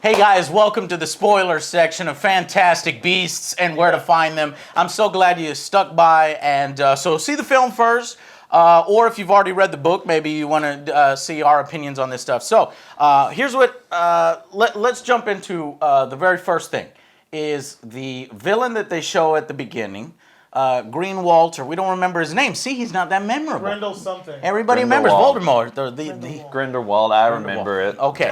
Hey guys, welcome to the spoiler section of Fantastic Beasts and Where to Find Them. I'm so glad you stuck by, and so see the film first, or if you've already read the book, maybe you want to see our opinions on this stuff. So here's what, let's jump into the very first thing, is the villain that they show at the beginning. Green Walter, we don't remember his name. See, he's not that memorable. Grendel something. Everybody remembers Voldemort. The Grindelwald, I remember it. Okay.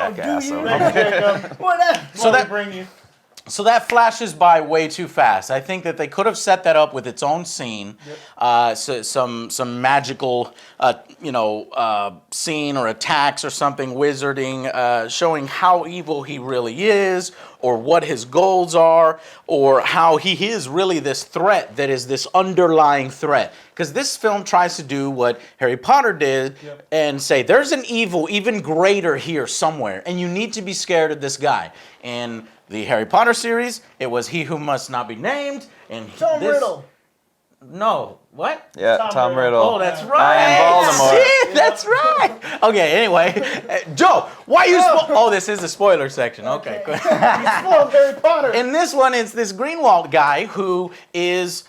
So that flashes by way too fast. I think that they could have set that up with its own scene, so some magical, scene or attacks or something, wizarding, showing how evil he really is, or what his goals are, or how he is really this threat that is this underlying threat. Because this film tries to do what Harry Potter did and say, there's an evil even greater here somewhere, and you need to be scared of this guy. And the Harry Potter series, it was He Who Must Not Be Named, and Tom Riddle. No, what? Yeah, Tom Riddle. Oh, that's right. I am Voldemort. Shit, that's right. Okay, anyway, Joe, why you? Oh, this is the spoiler section. Okay, good. You spoiled Harry Potter. In this one, it's this Greenwald guy who is.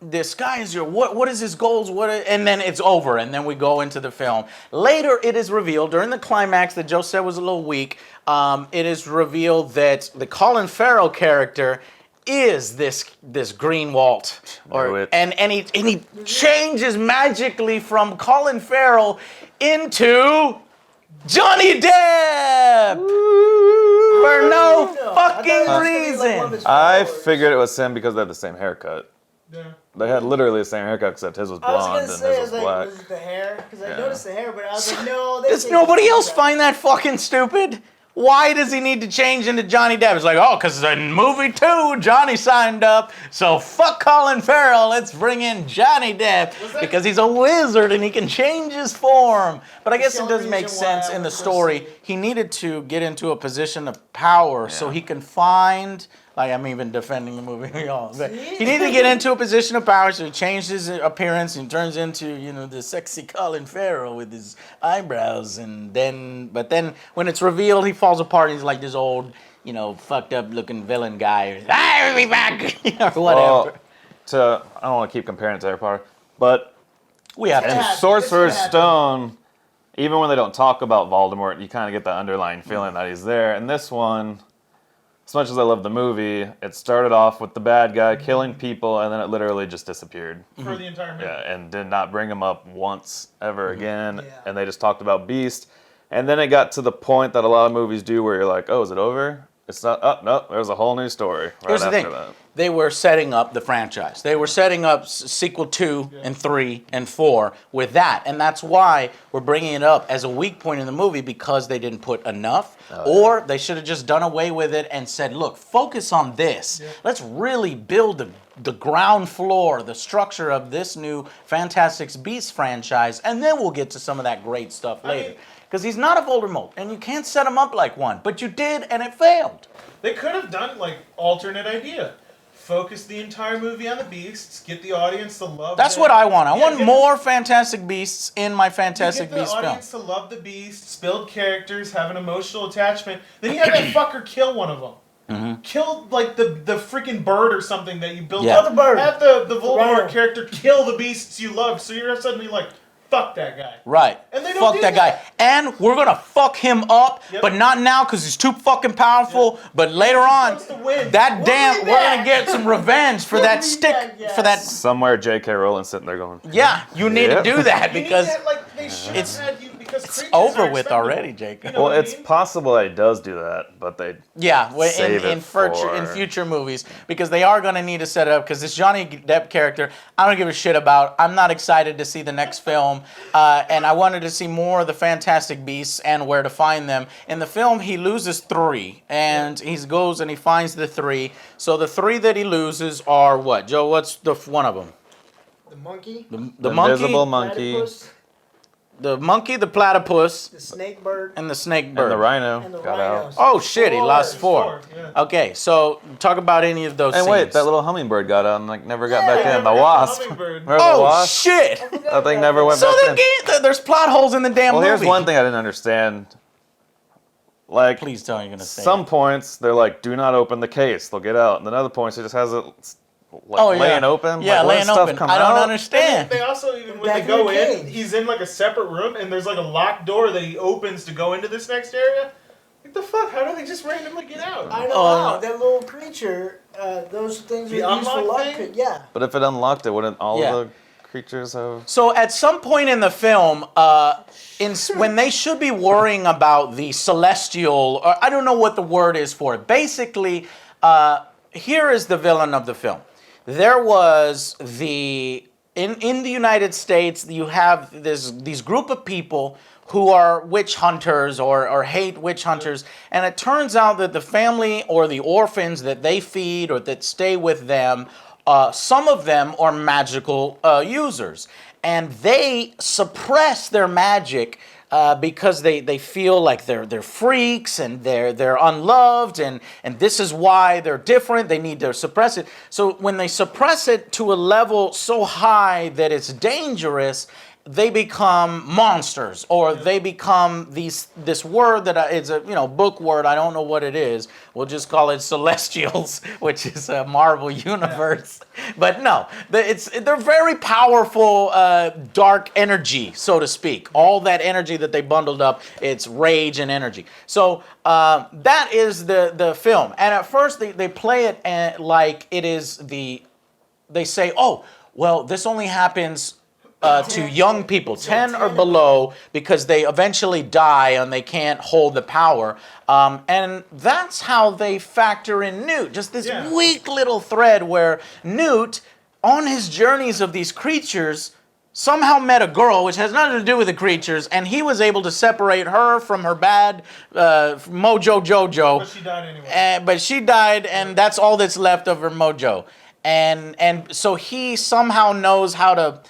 This guy is what is his goals? And then it's over, and then we go into the film. Later, it is revealed during the climax that Joe said was a little weak. It is revealed that the Colin Farrell character is this Greenwald, and he changes magically from Colin Farrell into Johnny Depp for no fucking reason. I figured it was him because they had the same haircut. Yeah. They had literally the same haircut except his was blonde and his was black. Was it the hair? Because I noticed the hair, but I was like, no. Does nobody else find that fucking stupid? Why does he need to change into Johnny Depp? It's like, oh, because in movie 2, Johnny signed up, so fuck Colin Farrell, let's bring in Johnny Depp, because he's a wizard and he can change his form. But I guess it does make sense in the story. He needed to get into a position of power so he can find... Like, I'm even defending the movie, y'all. But he needed to get into a position of power, so he changed his appearance and turns into, the sexy Colin Farrell with his eyebrows. But then when it's revealed, he falls apart and he's like this old, fucked up looking villain guy. I'll be back, or whatever. Well, I don't want to keep comparing it to Harry Potter, but we have in Sorcerer's Stone, even when they don't talk about Voldemort, you kind of get that underlying feeling that he's there. And this one... As much as I love the movie, it started off with the bad guy killing people, and then it literally just disappeared. For the entire movie. Yeah, and did not bring him up once ever again. Yeah. And they just talked about Beast. And then it got to the point that a lot of movies do where you're like, oh, is it over? It's not. Oh, no, there's a whole new story Here's the thing. They were setting up the franchise. They were setting up sequel 2 and 3 and 4 with that. And that's why we're bringing it up as a weak point in the movie, because they didn't put enough. Or they should have just done away with it and said, look, focus on this. Yeah. Let's really build the ground floor, the structure of this new Fantastic Beasts franchise, and then we'll get to some of that great stuff later. Because he's not a Voldemort, and you can't set him up like one. But you did, and it failed. They could have done, alternate idea. Focus the entire movie on the Beasts, get the audience to love That's what I want. I want more Fantastic Beasts in my Fantastic Beasts film. Get the audience to love the Beasts, build characters, have an emotional attachment. Then you have that fucker kill one of them. Mm-hmm. Kill, the freaking bird or something that you built up. The bird. Have the Voldemort character kill the Beasts you love, so you're suddenly like... Fuck that guy. Right. And they don't fuck do that guy. And we're going to fuck him up, but not now because he's too fucking powerful. But later on, we're going to get some revenge for that stick. For that. Somewhere J.K. Rowling sitting there going, yeah, you need to do that because it's over with already, Jacob. Well, it's possible that he does do that, but they save in future movies, because they are going to need to set it up, because this Johnny Depp character, I don't give a shit about. I'm not excited to see the next film, and I wanted to see more of the Fantastic Beasts and Where to Find Them. In the film, he loses 3, and he goes and he finds the 3. So the 3 that he loses are what? Joe, what's the one of them? The monkey. The monkey. Invisible monkey. Platypus. The monkey, the platypus, the snake bird, and the snake bird. And the rhino. And the got rhinos. out. Oh shit, he lost 4. Yeah. Okay, so talk about any of those And scenes. wait, that little hummingbird got out and never got back in. The wasp. Hummingbird. Remember the Oh wasp? shit! That thing never went So back in. there's plot holes in the damn movie. Well, here's one thing I didn't understand. Like, Please tell me you're gonna say some it. points they're like, do not open the case. They'll get out. And then other points it just has it like laying open. Yeah, like, laying open. I don't understand. They also even when Back they go in the in, cage. he's in like a separate room, and there's like a locked door that he opens to go into this next area. What the fuck? How do they just randomly get out? I know Oh, how. no. That little creature, those things The are used for unlock luck. thing? Yeah. But if it unlocked it, wouldn't all Yeah. of the creatures have? So at some point in the film, when they should be worrying about the celestial, or I don't know what the word is for it. Basically, here is the villain of the film. There was in the United States, you have these group of people who are witch hunters or hate witch hunters, and it turns out that the family or the orphans that they feed or that stay with them, some of them are magical users, and they suppress their magic because they feel like they're freaks and they're unloved, and this is why they're different. They need to suppress it. So when they suppress it to a level so high that it's dangerous, they become monsters, or they become this word that is a book word. I don't know what it is. We'll just call it celestials, which is a Marvel universe. But no, they're very powerful, dark energy, so to speak. All that energy that they bundled up, it's rage and energy. So that is the film. And at first they play it like it is they say, oh, well, this only happens to young people, 10 or below, because they eventually die and they can't hold the power. And that's how they factor in Newt. Just this weak little thread where Newt, on his journeys of these creatures, somehow met a girl, which has nothing to do with the creatures, and he was able to separate her from her bad mojo Jojo. But she died anyway. But she died, and that's all that's left of her mojo. And so he somehow knows how to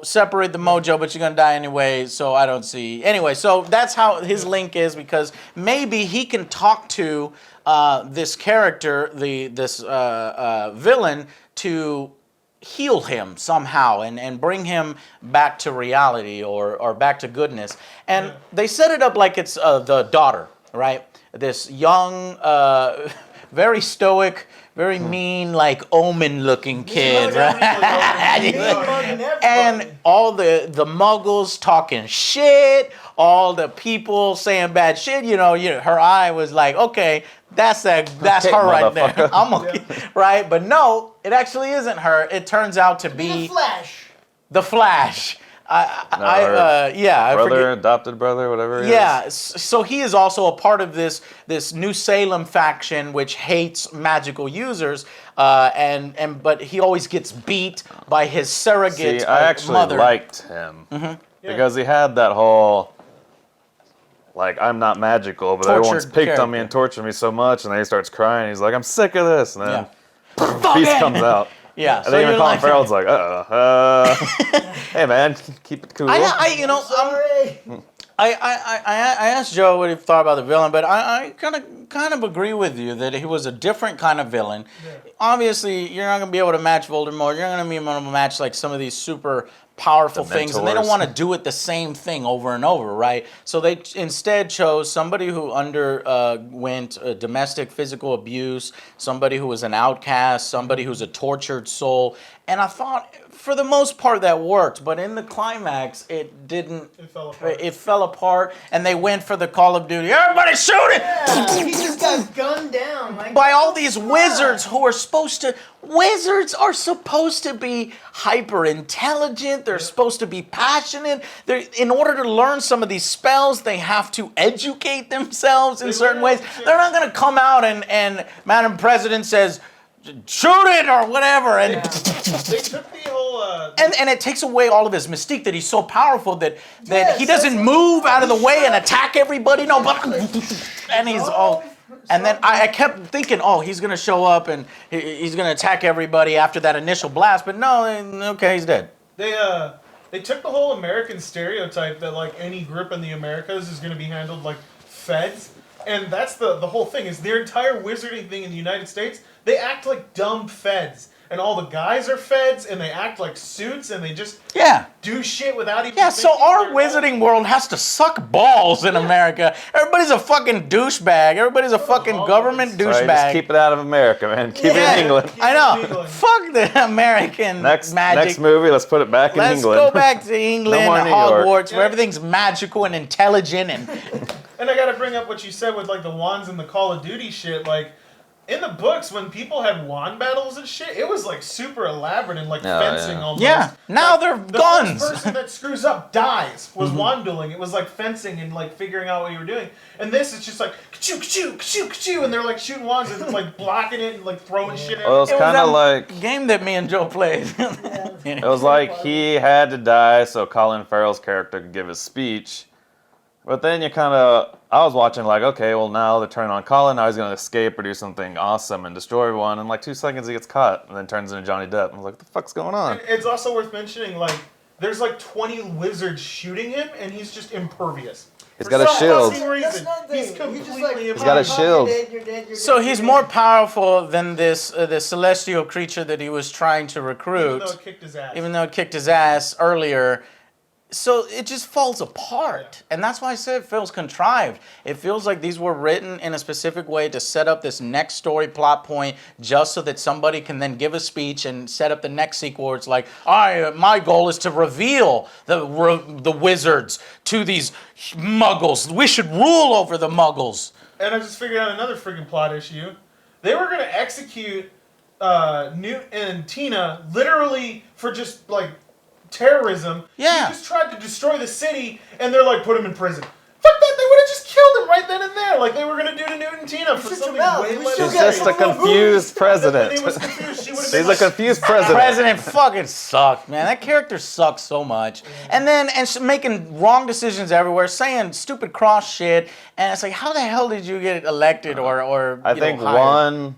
separate the mojo, but you're going to die anyway, so I don't see. Anyway, so that's how his link is, because maybe he can talk to this character, this villain, to heal him somehow and bring him back to reality or back to goodness. And they set it up like it's the daughter, right? This young, very stoic, very mean, like Omen-looking kid, right? And all the muggles talking shit, all the people saying bad shit. Her eye was like, okay, that's her right there. I'm okay, right? But no, it actually isn't her. It turns out to be the Flash. I brother, forget. adopted brother, whatever. Yeah, so he is also a part of this New Salem faction, which hates magical users, but he always gets beat by his surrogate See, I actually mother. liked him because he had that whole like, I'm not magical, but everyone's picked on me and tortured me so much, and then he starts crying. He's like, I'm sick of this, and then peace comes out. Yeah, And so then even you're Colin like, Farrell's like, hey man, keep it cool. I asked Joe what he thought about the villain, but I kind of agree with you that he was a different kind of villain. Yeah. Obviously, you're not going to be able to match Voldemort. You're not going to be able to match like some of these super powerful things, and they don't want to do it the same thing over and over, right? So they instead chose somebody who underwent domestic physical abuse, somebody who was an outcast, somebody who's a tortured soul, and I thought for the most part that worked, but in the climax it didn't. It fell apart, and they went for the Call of Duty. Everybody shoot it! Yeah, he just got gunned down. Like, by all these wizards who are supposed to. Wizards are supposed to be hyper intelligent. They're supposed to be passionate. In order to learn some of these spells, they have to educate themselves in certain ways. They're not going to come out and Madam President says, shoot it or whatever. And they took the whole. And it takes away all of his mystique that he's so powerful that he doesn't move out of the way and attack everybody. No, but and he's all. And then I kept thinking, oh, he's going to show up and he's going to attack everybody after that initial blast. But no, okay, he's dead. They took the whole American stereotype that like any group in the Americas is going to be handled like feds. And that's the whole thing is their entire wizarding thing in the United States, they act like dumb feds. and all the guys are feds, and they act like suits, and they just Yeah. do shit without even. Yeah, so thinking. our They're wizarding world has to suck balls in America. Everybody's a fucking douchebag. Everybody's a fucking government Sorry, just douchebag. keep it out of America, man. Keep it Yeah, in England. I Keep it in know. England. Fuck the American Next magic. movie, let's put it back in Let's England. go back to England, more New York. Hogwarts, where Yeah. everything's magical and intelligent and And I gotta bring up what you said with like the wands and the Call of Duty shit. Like in the books, when people had wand battles and shit, it was like super elaborate and like Oh, fencing yeah. almost. yeah. Now Like, they're the guns. first person that screws up dies was wand dueling. It was like fencing and like figuring out what you were doing. And this is just like ka-choo, ka-choo, ka-choo, ka-choo, and they're like shooting wands and like blocking it and like throwing shit at Well, it was It was kind of that like game that me and Joe played. it was like he had to die so Colin Farrell's character could give his speech. But then you kind of, I was watching like, okay, well now they're turning on Colin. Now he's gonna escape or do something awesome and destroy everyone. And like 2 seconds he gets caught and then turns into Johnny Depp. I was like, what the fuck's going on? And it's also worth mentioning, like, there's like 20 wizards shooting him, and he's just impervious. He's For got a some shield. fucking reason, not the he's thing. completely He just like, impervious. He's got a shield. You're dead, So he's more powerful than this the celestial creature that he was trying to Even recruit, though it kicked his ass. even though it kicked his ass earlier. So it just falls apart. And that's why I said it feels contrived. It feels like these were written in a specific way to set up this next story plot point just so that somebody can then give a speech and set up the next sequel where it's like, my goal is to reveal the wizards to these muggles. We should rule over the muggles. And I just figured out another freaking plot issue. They were going to execute Newt and Tina literally for just like terrorism. Yeah. He just tried to destroy the city, and they're like, put him in prison. Fuck that! They would have just killed him right then and there, like they were gonna do to Newt and Tina for Shut something your mouth. way We less. still He's got just a confused president. He was confused. She would have He's a confused president. President fucking sucked, man. That character sucks so much. And then making wrong decisions everywhere, saying stupid cross shit, and it's like, how the hell did you get elected or I you know, think hired? one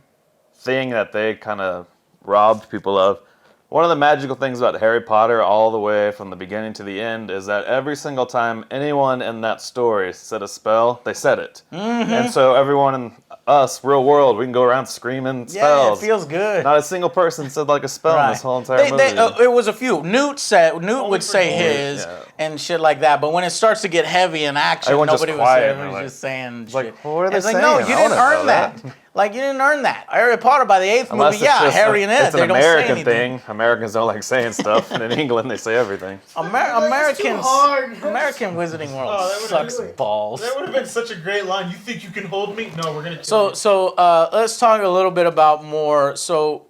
thing that they kind of robbed people of, one of the magical things about Harry Potter all the way from the beginning to the end is that every single time anyone in that story said a spell, they said it. Mm-hmm. And so everyone in us, real world, we can go around screaming Yeah, spells. it feels good. Not a single person said like a spell in this whole entire movie. It was a few. Newt would for say George, his yeah. and shit like that. But when it starts to get heavy in action, Everyone just nobody was quiet, saying. and Everybody they're was just saying shit. like, what are they It's like, no, saying? you I didn't wanna earn know that. that. Like you didn't earn that. Harry Potter by the 8th Unless movie, it's yeah, just Harry and Ed, it's they an don't say American anything. thing. Americans don't like saying stuff, and in England they say everything. It's too Americans, hard. American Wizarding World Oh, that would've sucks been- balls. That would have been such a great line. You think you can hold me? No, we're gonna kill So, you. let's talk a little bit about more. So,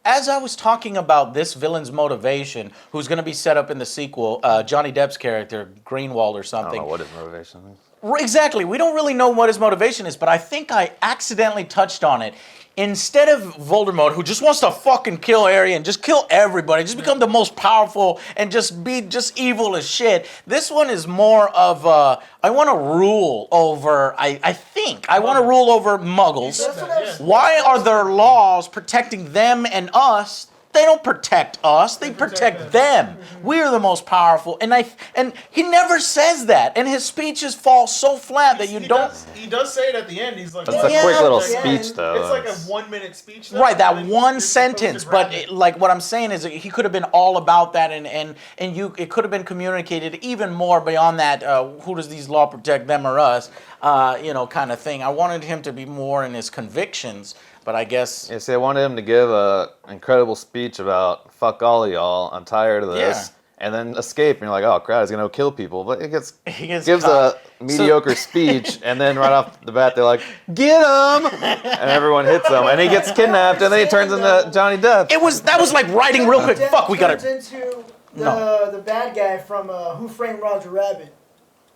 as I was talking about this villain's motivation, who's going to be set up in the sequel, Johnny Depp's character, Greenwald or I don't something. know what his motivation is. Exactly. We don't really know what his motivation is, but I think I accidentally touched on it. Instead of Voldemort, who just wants to fucking kill Harry and just kill everybody, just become the most powerful and just be just evil as shit, this one is more of I want to rule over, I think, I want to rule over muggles. That's what I was- Why are there laws protecting them and us? They don't protect us. They protect protect them. We're the most powerful. And he never says that. And his speeches fall so flat that you don't. He does say it at the end. He's like, That's "Well, a Yeah, quick little yeah. speech, though. It's like a 1-minute speech. Though, Right, that and one you're supposed to sentence, grab but it. like what I'm saying is he could have been all about that, and it could have been communicated even more beyond that. Who does these law protect, them or us? Kind of thing. I wanted him to be more in his convictions, but I guess Yeah, see, I wanted him to give a incredible speech about "fuck all of y'all, I'm tired of this," and then escape. And you're like, "Oh crap, he's gonna kill people." But it he gets gives caught. a mediocre speech, and then right off the bat they're like, "Get him!" and everyone hits him, and he gets kidnapped, and then he turns into Johnny Depp. That was like writing real quick. Depp Fuck, we turns gotta. into No. the bad guy from Who Framed Roger Rabbit.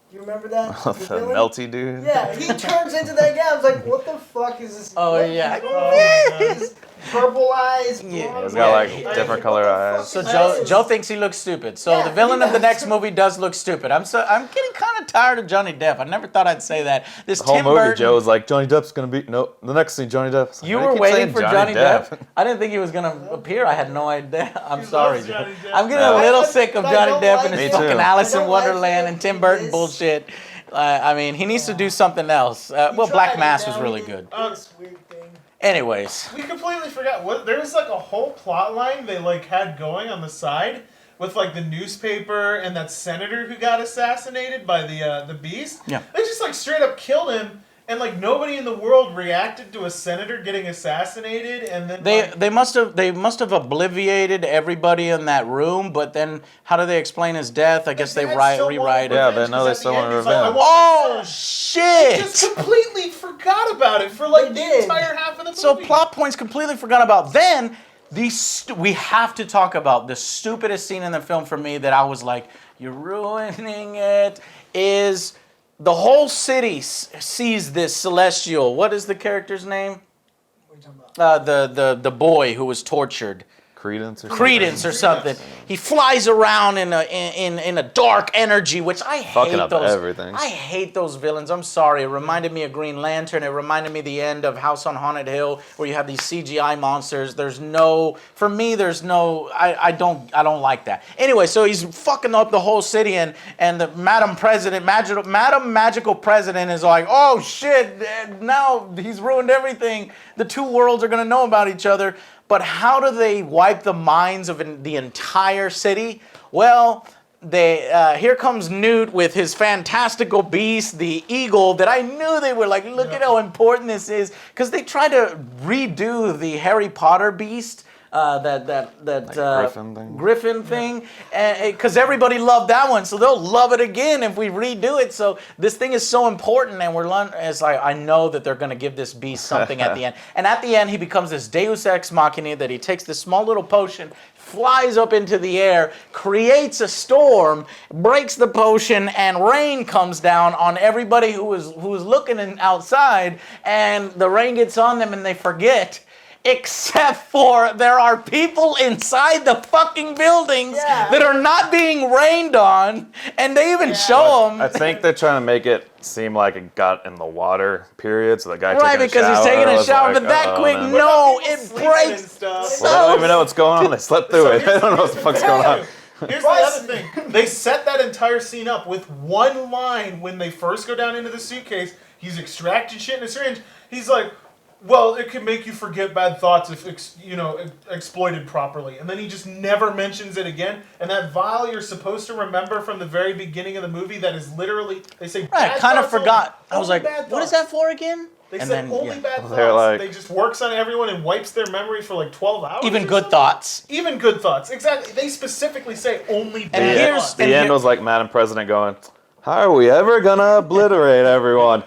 Do you remember that? the villain? melty dude. Yeah, he turns into that guy. I was like, what the fuck is this? Oh, What yeah. is going on? This purple eyes. Yeah, blonde He's got like hair. different What color the eyes. fuck So is this? Joe thinks he looks stupid. So Yeah, the villain he of the does. next movie does look stupid. I'm getting kind of tired of Johnny Depp. I never thought I'd say that. This The whole Tim movie, Burton. Joe was like, Johnny Depp's gonna be no. The next scene, Johnny Depp. You were waiting for Johnny Depp. I didn't think he was gonna appear. I had no idea. I'm He sorry, loves Joe. Johnny Depp. I'm getting No. a little I- sick of I Johnny don't Depp like and his Me fucking too. Alice I in don't like Wonderland him and Tim in Burton this. bullshit. I mean, he needs to do something else. Well, Black Mass was really good. This weird thing. Anyways, We completely forgot. There was like a whole plot line they like had going on the side with like the newspaper and that senator who got assassinated by the Beast. Yeah. They just like straight up killed him. And like nobody in the world reacted to a senator getting assassinated, and then they must have obliviated everybody in that room. But then, how do they explain his death? I guess they rewrite it. Yeah, they know they still want revenge. Oh shit! Just completely forgot about it for like the entire half of the movie. So plot points completely forgot about. Then we have to talk about the stupidest scene in the film for me that I was like, you're ruining it. Is the whole city sees this celestial. What is the character's name? What are you talking about? The boy who was tortured. Credence or something. He flies around in a dark energy, which I hate. Fucking up those. everything. I hate those villains. I'm sorry. It reminded me of Green Lantern. It reminded me of the end of House on Haunted Hill, where you have these CGI monsters. For me, I don't like that. Anyway, so he's fucking up the whole city, and the Madam Magical President is like, oh shit, now he's ruined everything. The two worlds are gonna know about each other. But how do they wipe the minds of the entire city? Well, here comes Newt with his fantastical beast, the eagle, that I knew they were like, look at how important this is. Because they tried to redo the Harry Potter beast. Griffin thing, because everybody loved that one, so they'll love it again if we redo it. So this thing is so important, and it's like, I know that they're going to give this beast something at the end. And at the end, he becomes this Deus Ex Machina that he takes this small little potion, flies up into the air, creates a storm, breaks the potion, and rain comes down on everybody who was looking outside, and the rain gets on them, and they forget. Except for there are people inside the fucking buildings that are not being rained on, and they even show them. I think they're trying to make it seem like it got in the water, period. So the guy because he's taking a shower, but that quick, no, it breaks. Well, they don't even know what's going on. They slept through it. They don't know what the fuck's going on. Here's the other thing. They set that entire scene up with one line when they first go down into the suitcase. He's extracting shit in a syringe. He's like, well, it can make you forget bad thoughts if exploited properly. And then he just never mentions it again. And that vial you're supposed to remember from the very beginning of the movie that is literally, they say, I kind of forgot. I was like, bad what is thoughts. that for again? They and said then, only bad thoughts. Like, they just works on everyone and wipes their memory for like 12 hours. Even good thoughts. Even good thoughts. Exactly. They specifically say only bad And thoughts. The end was like Madam President going, how are we ever going to obliterate everyone?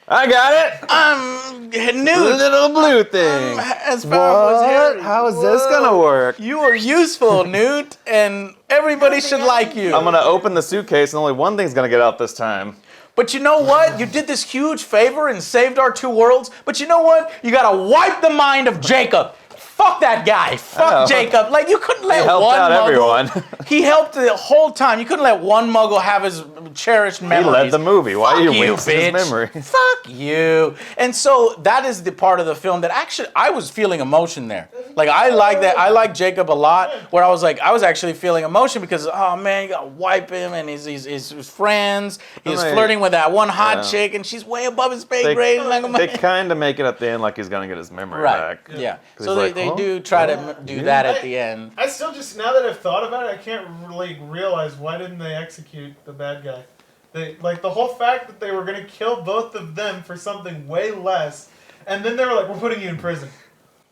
I got it. Newt. Little blue thing. As powerful as Harry. How is this going to work? You are useful, Newt, and everybody should like you. I'm going to open the suitcase and only one thing's going to get out this time. But you know what? You did this huge favor and saved our two worlds. But you know what? You gotta wipe the mind of Jacob. Fuck that guy. Fuck Jacob. Like, you couldn't let one out muggle. Everyone. He helped the whole time. You couldn't let one muggle have his cherished memories. He led the movie. Why are you wasting his memory? Fuck you. And so that is the part of the film that actually I was feeling emotion there. Like, I like that. I like Jacob a lot. Where I was actually feeling emotion because, oh man, you gotta wipe him, and he's friends. He's flirting with that one hot chick, and she's way above his pay grade. They kind of make it at the end like he's gonna get his memory back. Yeah. So they do try to do that at the end. I still just, now that I've thought about it, I can't really realize why didn't they execute the bad guy. The whole fact that they were going to kill both of them for something way less, and then they were like, we're putting you in prison.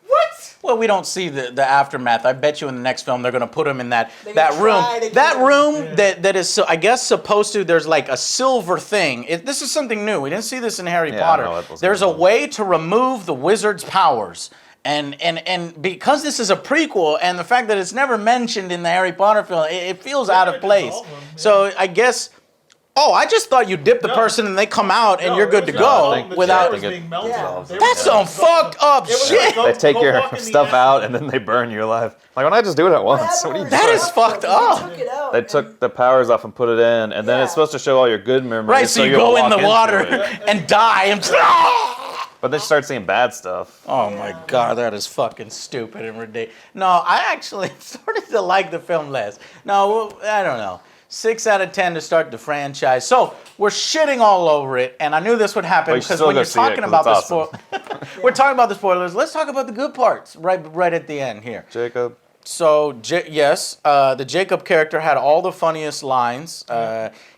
What? Well, we don't see the aftermath. I bet you in the next film they're going to put him in that room. That room that is, I guess, supposed to, there's like a silver thing. This is something new. We didn't see this in Harry Potter. No, there's a way to remove the wizard's powers. And because this is a prequel, and the fact that it's never mentioned in the Harry Potter film, it feels out of place. So I guess, I just thought you dip the person and they come out and you're good to go without. That's some fucked up shit. They take your stuff out and then they burn you alive. Like, why not just do it at once? What are you That doing? is fucked up. They took the powers off and put it in, and then it's supposed to show all your good memories. Right, so you go in the water and die and. But then you start seeing bad stuff. Oh my God, that is fucking stupid and ridiculous. No, I actually started to like the film less. No, I don't know. 6 out of 10 to start the franchise. So we're shitting all over it, and I knew this would happen But you because still when go you're see it, talking 'cause about the it's awesome. we're talking about the spoilers. Let's talk about the good parts right at the end here. Jacob. So yes, the Jacob character had all the funniest lines.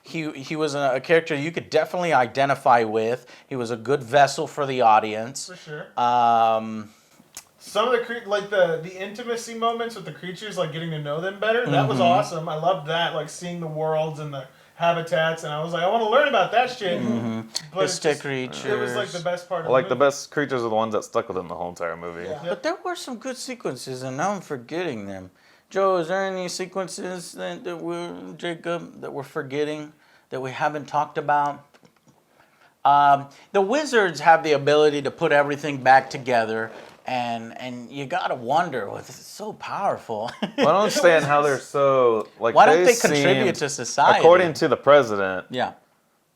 He was a character you could definitely identify with. He was a good vessel for the audience. For sure. Um, Some of the intimacy moments with the creatures, like getting to know them better, that was awesome. I loved that, like seeing the worlds and the habitats, and I was like, I want to learn about that shit. But creatures. it was like the best part of Like the the movie. best creatures are the ones that stuck with him the whole entire movie. Yeah. But there were some good sequences, and now I'm forgetting them. Joe, is there any sequences that we're forgetting that we haven't talked about? The wizards have the ability to put everything back together, and you gotta wonder, well, this is so powerful. I don't understand how they're so like. Why don't they seemed- contribute to society? According to the president, Yeah.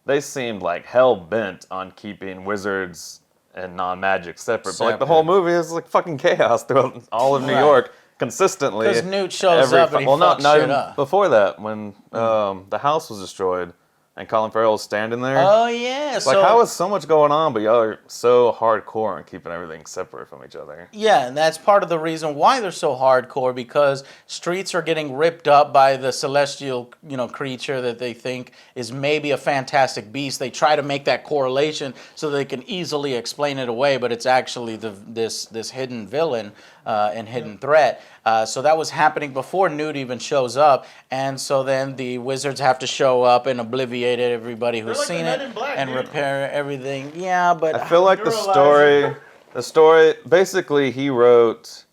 they seemed like hell bent on keeping wizards and non-magic separate. But like the whole movie is like fucking chaos throughout all of New Right. York consistently. Because Newt shows up and he fucks not shit even up. before that when the house was destroyed and Colin Farrell was standing there. Oh yeah. It's like, how is so much going on, but y'all are so hardcore on keeping everything separate from each other? Yeah, and that's part of the reason why they're so hardcore, because streets are getting ripped up by the celestial, creature that they think is maybe a fantastic beast. They try to make that correlation so they can easily explain it away, but it's actually this hidden villain and hidden threat. So that was happening before Newt even shows up, and so then the wizards have to show up and obliviate everybody who's They're like seen the Men it in Black, and dude. repair everything. Yeah, but I feel like Neuralizer. the story, basically he wrote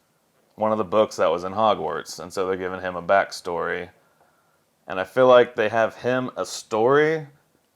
one of the books that was in Hogwarts, and so they're giving him a backstory. And I feel like they have him a story,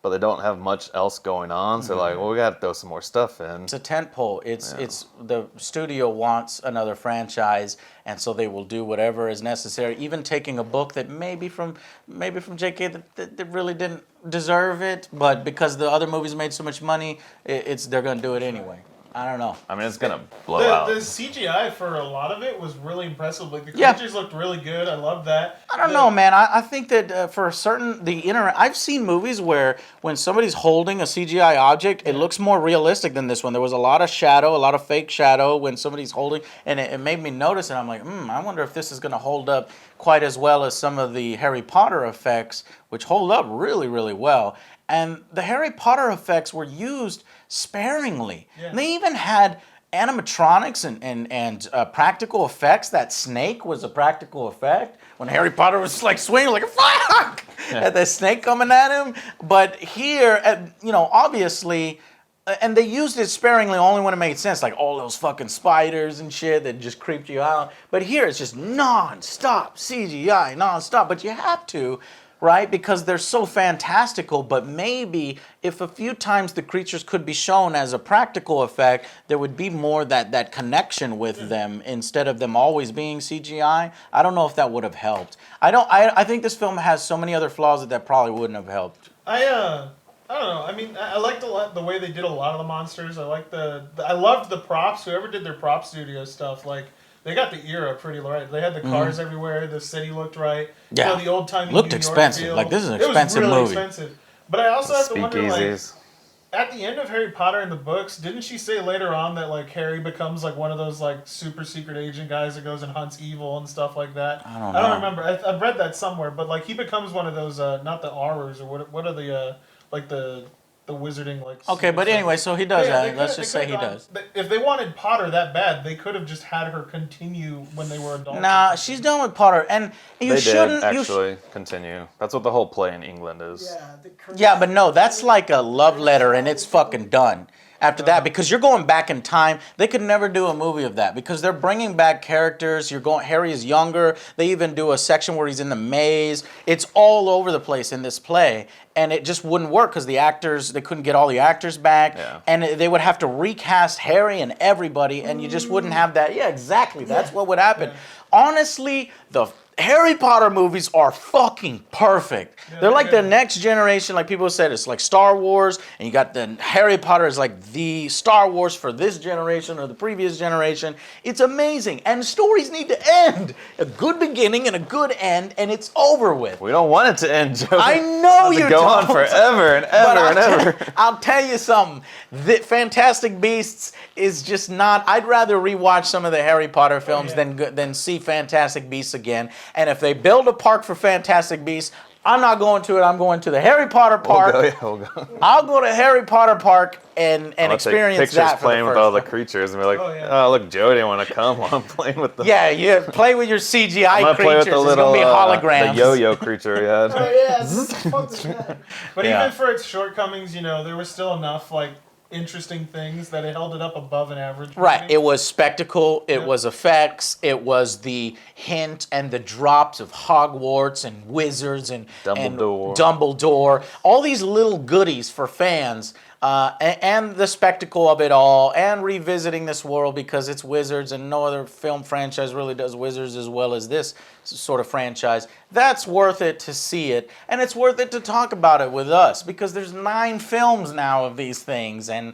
but they don't have much else going on. So like, well, we got to throw some more stuff in. it's a tentpole. It's the studio wants another franchise, and so they will do whatever is necessary, even taking a book that maybe from J.K. that really didn't deserve it, but because the other movies made so much money, they're gonna do it anyway. I don't know. I mean, it's gonna blow The out. CGI for a lot of it was really impressive. Like the Yeah. creatures looked really good. I love that. I don't know, man. I think that for certain I've seen movies where when somebody's holding a CGI object, it looks more realistic than this one. There was a lot of shadow, a lot of fake shadow when somebody's holding, and it made me notice. And I'm like, I wonder if this is going to hold up quite as well as some of the Harry Potter effects, which hold up really, really well. And the Harry Potter effects were used sparingly. Yeah. They even had animatronics and practical effects. That snake was a practical effect when Harry Potter was like swinging like fuck at the snake coming at him. But here, obviously, and they used it sparingly only when it made sense, like all those fucking spiders and shit that just creeped you out. But here it's just non-stop CGI, non-stop. But you have to. Right? Because they're so fantastical, but maybe if a few times the creatures could be shown as a practical effect, there would be more that connection with them instead of them always being CGI. I don't know if that would have helped. I think this film has so many other flaws that probably wouldn't have helped. I don't know. I mean, I liked the way they did a lot of the monsters. I liked I loved the props. Whoever did their prop studio stuff, like. They got the era pretty right. They had the cars everywhere. The city looked right. Yeah. The old timey Looked New York expensive. feel. Like, this is an It was expensive really movie. expensive. But I also have to wonder, like, Speakeasies. at the end of Harry Potter in the books, didn't she say later on that like Harry becomes like one of those like super secret agent guys that goes and hunts evil and stuff like that? I don't I don't know. remember. I've read that somewhere, but like he becomes one of those not the Aurors or what are the like the wizarding like. Okay, but secret anyway, stuff. so he does Yeah, that. Let's just say he does. If they wanted Potter that bad, they could have just had her continue when they were adults. Nah, she's done with Potter, and you They shouldn't. did actually continue. That's what the whole play in England is. Yeah, but no, that's like a love letter, and it's fucking done. After that, because you're going back in time, they could never do a movie of that because they're bringing back characters. Harry is younger. They even do a section where he's in the maze. It's all over the place in this play, and it just wouldn't work because they couldn't get all the actors back, Yeah. and they would have to recast Harry and everybody, and you just wouldn't have that. Yeah, exactly. That's what would happen. Yeah. Honestly, Harry Potter movies are fucking perfect. They're like the next generation, like people said, it's like Star Wars, and you got the Harry Potter is like the Star Wars for this generation or the previous generation. It's amazing. And stories need to end. A good beginning and a good end, and it's over with. We don't want it to end, Joe. I know you go don't. on forever and ever and ever. I'll tell you something. The Fantastic Beasts is just not. I'd rather rewatch some of the Harry Potter films than see Fantastic Beasts again. And if they build a park for Fantastic Beasts, I'm not going to it. I'm going to the Harry Potter park. We'll go. I'll go to Harry Potter park and experience pictures that for playing the with first all the time. creatures and be like, oh, look, Joe didn't want to come while I'm playing with them. Yeah, you play with your CGI I'm gonna creatures. play with the It's little gonna be holograms. the yo-yo creature we had. Oh yeah, fuck this guy. But Yeah. even for its shortcomings, there was still enough like interesting things that it held it up above an average. Right. movie. It was spectacle. It was effects. It was the hint and the drops of Hogwarts and wizards and Dumbledore. All these little goodies for fans. And the spectacle of it all, and revisiting this world because it's wizards, and no other film franchise really does wizards as well as this sort of franchise. That's worth it to see it, and it's worth it to talk about it with us because there's 9 films now of these things, and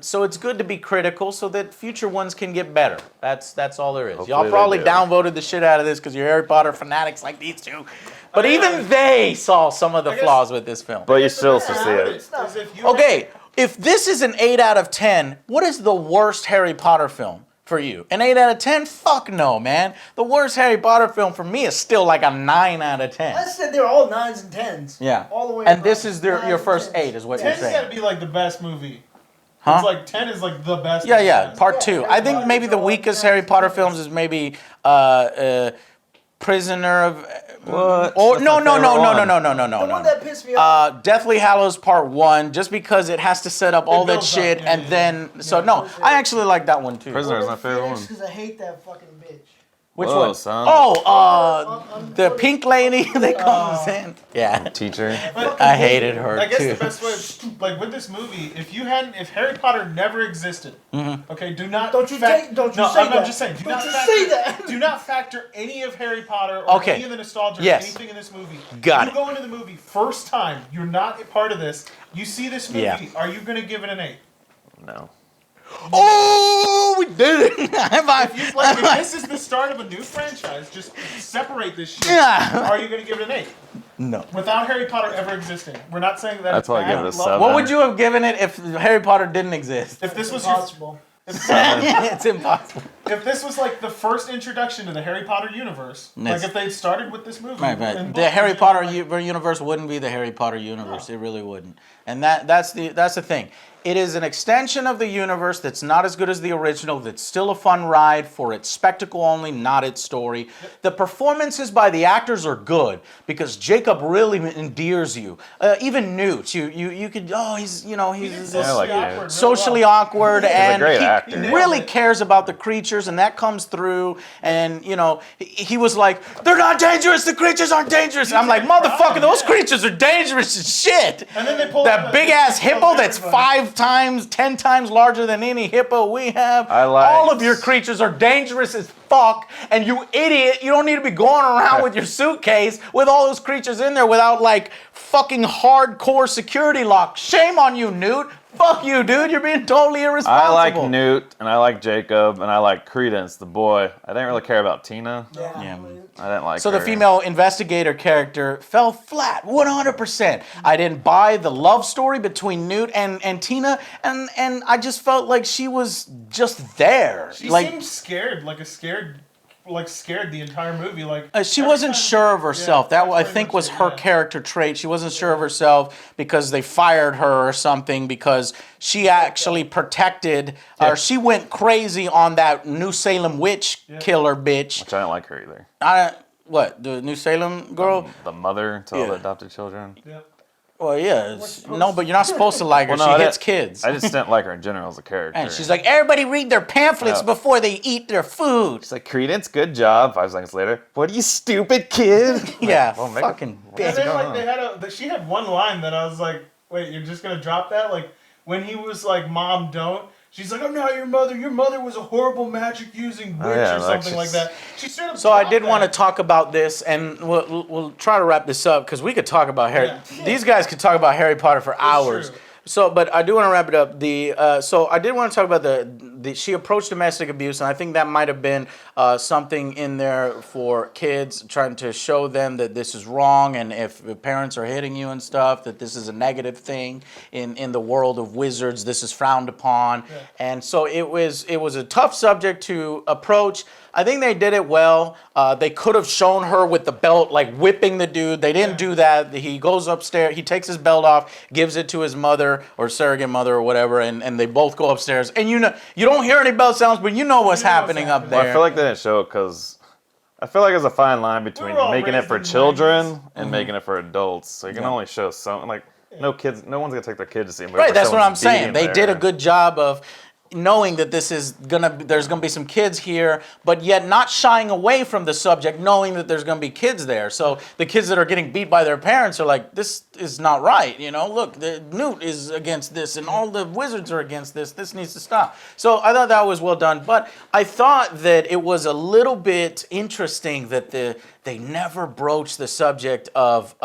so it's good to be critical so that future ones can get better. That's all there is. Hopefully Y'all they probably do. downvoted the shit out of this because you're Harry Potter fanatics like these two, but even they saw some of the flaws with this film. But you still should see it. Is if you Okay, if this is an 8 out of 10, what is the worst Harry Potter film for you? An 8 out of 10? Fuck no, man. The worst Harry Potter film for me is still like a 9 out of 10. I said they're all 9s and 10s. Yeah. All the way. And across. this is your 9s first and 10s. 8 is what you're 10's got saying. to be like the best movie. Huh? It's like 10 is like the best. Yeah, of the yeah, best. part 2. I think Potter maybe is the all weakest 9s Harry and Potter 10s. films is maybe Prisoner of... What? Or That's no, my no, favorite no, no, one. no, no, no, no, The no, one no. that pissed me off. Deathly Hallows Part 1, just because it has to set up all that builds up, shit, yeah, and yeah, then... So, no, I actually like that one, too. Prisoner is my favorite one. Because I hate that fucking bitch. Which Whoa, one? son. Oh, the pink lady that comes in. Yeah, Teacher. But I hated her I guess too. the best way, like with this movie, if Harry Potter never existed, okay, do not. Don't you fact- take- don't you no, say I'm that. just saying. Do Don't not you factor, say that. Do not factor any of Harry Potter or Okay. any of the nostalgia Yes. or anything in this movie. Got you it. go into the movie first time. You're not a part of this. You see this movie. Yeah. Are you going to give it an 8? No. Oh, we did it! If this is the start of a new franchise, just separate this shit. Yeah. Are you going to give it an 8? No. Without Harry Potter ever existing. We're not saying that That's it's why I bad. give it a Love 7. What would you have given it if Harry Potter didn't exist? If this was your, Impossible. It's impossible. if this was like the first introduction to the Harry Potter universe, Yes. like if they started with this movie, Right. and The book, Harry you'd be Potter like, universe wouldn't be the Harry Potter universe. It really wouldn't. And that's the thing. It is an extension of the universe that's not as good as the original, that's still a fun ride for its spectacle only, not its story. The performances by the actors are good because Jacob really endears you. Even Newt, you could, he's He's this I like socially it. awkward. socially real well. awkward, a and great he actor. really cares about the creatures, and that comes through. And he was like, "They're not dangerous. The creatures aren't dangerous." And I'm like, "Motherfucker, those creatures are dangerous as shit." And then they pull that out big ass hippo that's everybody. 10 times larger than any hippo we have. I like- All of your creatures are dangerous as fuck, and you idiot, you don't need to be going around with your suitcase with all those creatures in there without like fucking hardcore security lock. Shame on you, Newt. Fuck you, dude. You're being totally irresponsible. I like Newt, and I like Jacob, and I like Credence, the boy. I didn't really care about Tina. Yeah. I didn't like So her. the female investigator character fell flat, 100%. I didn't buy the love story between Newt and Tina, and I just felt like she was just there. She like seemed scared, scared the entire movie. Like she every wasn't time- sure of herself. Yeah, That that's I pretty think much was it, her yeah. character trait. She wasn't sure of herself because they fired her or something because she actually protected or she went crazy on that New Salem witch killer bitch. Which I didn't like her either. What, the New Salem girl? The mother to all Yeah. the adopted children. Yep. Well, yeah. No, but you're not supposed to like her. Well, no, She I hits didn't- kids. I just didn't like her in general as a character. And she's like, everybody read their pamphlets Yeah. before they eat their food. She's like, Credence, good job. 5 seconds later, what are you, stupid kid? Yeah, Well, make fucking And bitch. then going like she had one line that I was like, wait, you're just gonna drop that? Like when he was like, "Mom, don't," She's like, I'm not your mother. Your mother was a horrible magic using witch or something like that. She straight up So I did that. want to talk about this, and we'll try to wrap this up because we could talk about Harry. Yeah. These guys could talk about Harry Potter for hours. true. So, but I do want to wrap it up. So I did want to talk about the she approached domestic abuse, and I think that might have been something in there for kids, trying to show them that this is wrong, and if parents are hitting you and stuff, that this is a negative thing in the world of wizards. This is frowned upon, and so it was a tough subject to approach. I think they did it well. They could have shown her with the belt, like whipping the dude. They didn't do that. He goes upstairs. He takes his belt off, gives it to his mother or surrogate mother or whatever, and they both go upstairs. And you don't hear any bell sounds, but you know what's happening up there. Well, I feel like they didn't show it because I feel like there's a fine line between making it for children and making it for adults. So you can only show some. Like no one's gonna take their kid to see a movie. Right, that's what I'm saying. They They did a good job of knowing that there's gonna be some kids here, but yet not shying away from the subject, knowing that there's gonna be kids there. So the kids that are getting beat by their parents are like, this is not right, Look, the Newt is against this, and all the wizards are against this. This needs to stop. So I thought that was well done, but I thought that it was a little bit interesting that they never broached the subject of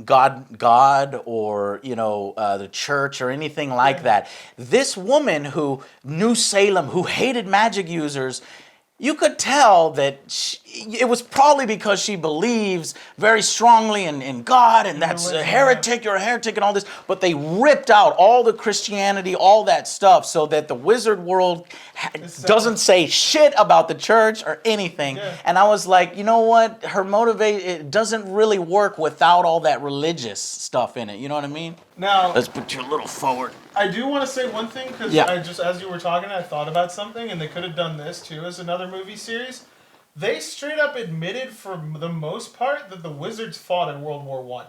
God, or the church or anything like that. This woman who knew Salem, who hated magic users, you could tell that it was probably because she believes very strongly in God, and that's a heretic, you're a heretic and all this, but they ripped out all the Christianity, all that stuff, so that the wizard world doesn't say shit about the church or anything. And I was like, you know what, it doesn't really work without all that religious stuff in it, you know what I mean? Now, Let's put you a little forward. I do want to say one thing, because I just, as you were talking, I thought about something, and they could have done this too as another movie series. They straight up admitted, for the most part, that the wizards fought in World War I.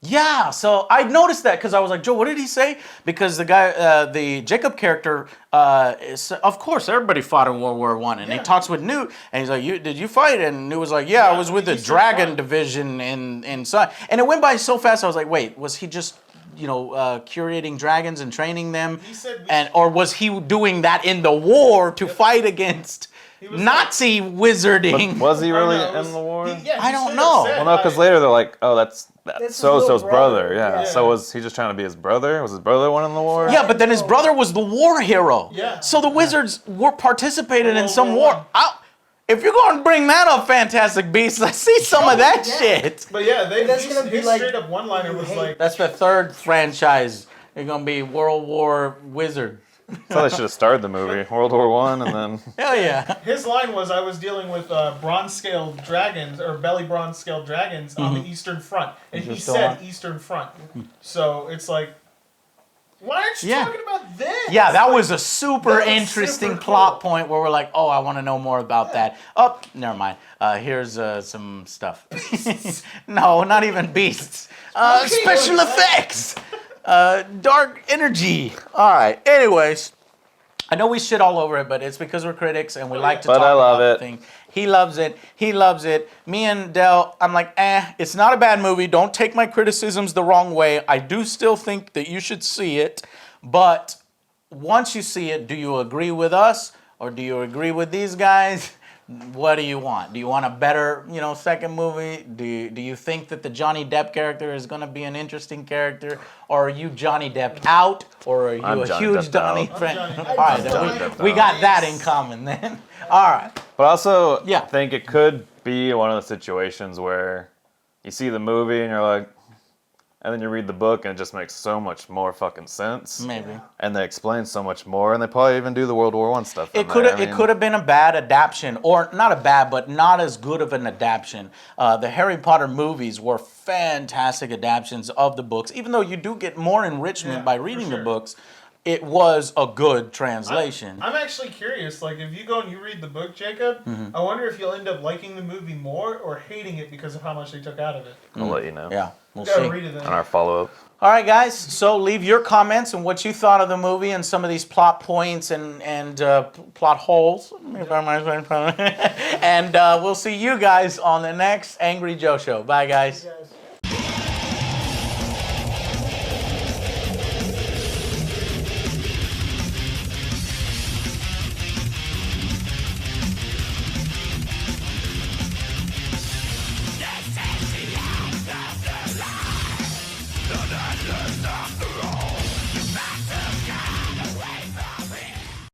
Yeah, so I noticed that because I was like, Joe, what did he say? Because the guy, the Jacob character, of course, everybody fought in World War I. And he talks with Newt, and he's like, did you fight? And Newt was like, yeah, I was with the Dragon Division inside. And it went by so fast, I was like, wait, was he just curating dragons and training them? Or was he doing that in the war to fight against Nazi wizarding? But was he really in the war? I don't know. Well, no, because later they're like, oh, that's so-so's brother. Yeah. Yeah. So was he just trying to be his brother? Was his brother one in the war? Yeah, but then his brother was the war hero. Yeah. So the wizards participated in some war. If you're going to bring that up, Fantastic Beasts, I see some of that shit. But yeah, That's gonna be his like- straight up one-liner was like, That's the third franchise. They're going to be World War Wizard. So they should have started the movie, World War I, and then Hell yeah. his line was, I was dealing with bronze-scaled dragons, or belly bronze-scaled dragons on the Eastern Front. And he said Eastern Front. So it's like, why aren't you talking about this? Yeah, that was a super That was interesting super plot cool. point where we're like, oh, I want to know more about that. Oh, never mind. Here's some stuff. No, not even beasts. Special effects. Dark energy. All right. Anyways, I know we shit all over it, but it's because we're critics and we like to talk I love about it. the thing. He loves it. He loves it. Me and Del, I'm like, it's not a bad movie. Don't take my criticisms the wrong way. I do still think that you should see it, but once you see it, do you agree with us or do you agree with these guys? What do you want? Do you want a better, second movie? Do you think that the Johnny Depp character is going to be an interesting character? Or are you Johnny Depp out? Or are you I'm a Johnny huge Depp Johnny out. fan? I'm Johnny All right, Depp then out. we got that in common then. All right. But I also Yeah. think it could be one of the situations where you see the movie and you're like, and then you read the book and it just makes so much more fucking sense. Maybe. And they explain so much more, and they probably even do the World War I stuff. It could have been a bad adaptation, or not a bad, but not as good of an adaptation. The Harry Potter movies were fantastic adaptations of the books, even though you do get more enrichment by reading the books. It was a good translation. I'm actually curious, like, if you go and you read the book, Jacob, I wonder if you'll end up liking the movie more or hating it because of how much they took out of it. I'll let you know. Yeah, we'll You gotta see. read it then. On our follow-up. All right, guys. So leave your comments and what you thought of the movie and some of these plot points and plot holes. If I might say. And we'll see you guys on the next Angry Joe Show. Bye, guys. Guys.